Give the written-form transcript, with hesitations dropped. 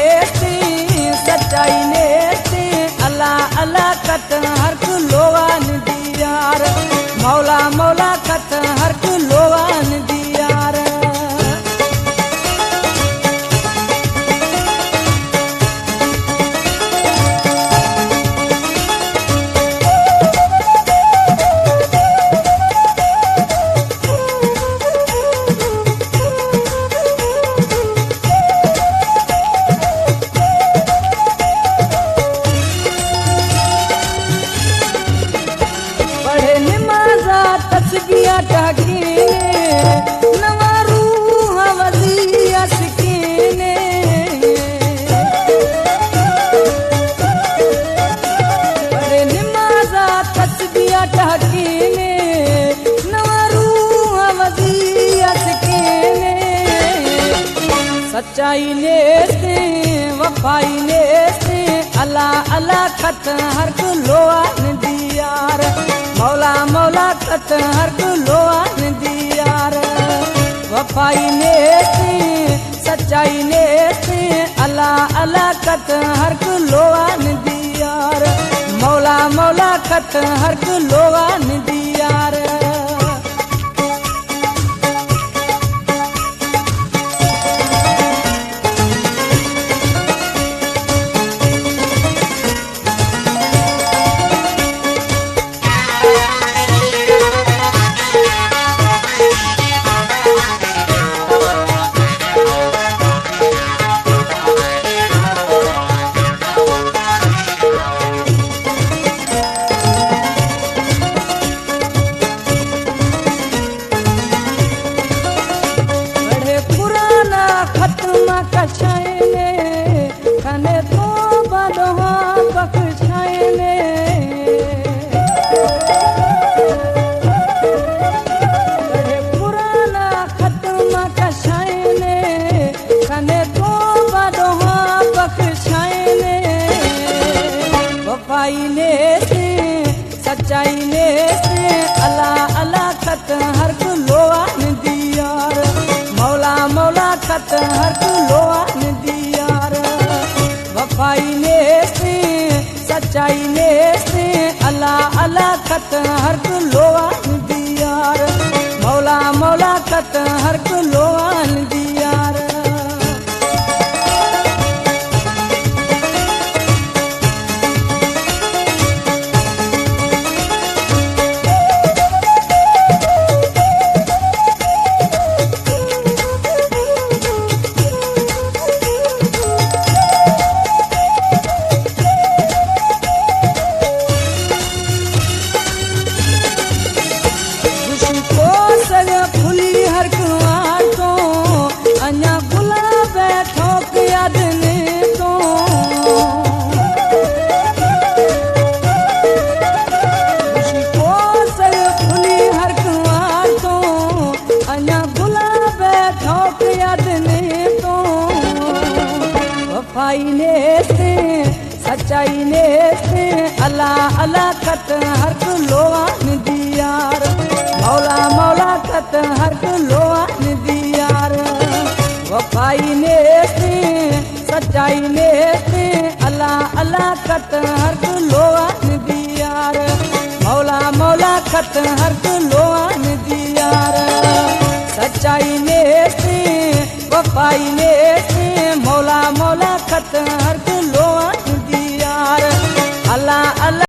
नेस्ती सच्चाई नेस्ती अल्लाह अल्लाह कत हर को लोवान दियार मौला मौला कत हर को लोवान दियार तस्बिया टाकीने नवा रूह वजिया सकीने बड़े नमाजा तस्बिया टाकीने नवा रूह वजिया सकीने सच्चाई ने से वफाई ने से अल्लाह अल्लाह खत हर को लोआन दियार मौला मौला कत हर को लोआन दियार वफाई ने सच्चाई ने अल्लाह अल्लाह कत हर को लोआन दियार मौला मौला कत हर को लोआन दियार कछाइने खने तो बदहा बखछाइने बड़े पुराना खत्म कछाइने खने तो बदहा बखछाइने वफाई ने सच्चाई ने अल्लाह अल्लाह खत हर को लोआन दियार मौला मौला खत हर को लोआन दियार वफाई ने सच्चाई ने अल्लाह अल्लाह खत हर को लोआन दियार मौला मौला खत हर को लोआन दियार वफाई ने सच्चाई ने अल्लाह अल्लाह खत हर को लोआन दियार मौला मौला खत हर को लोआन दियार वफाई ने सच्चाई ने अल्लाह अल्लाह खत हर को लोआन दियार मौला मौला खत हर को लोआन दियार सच्चाई ने वफाई ने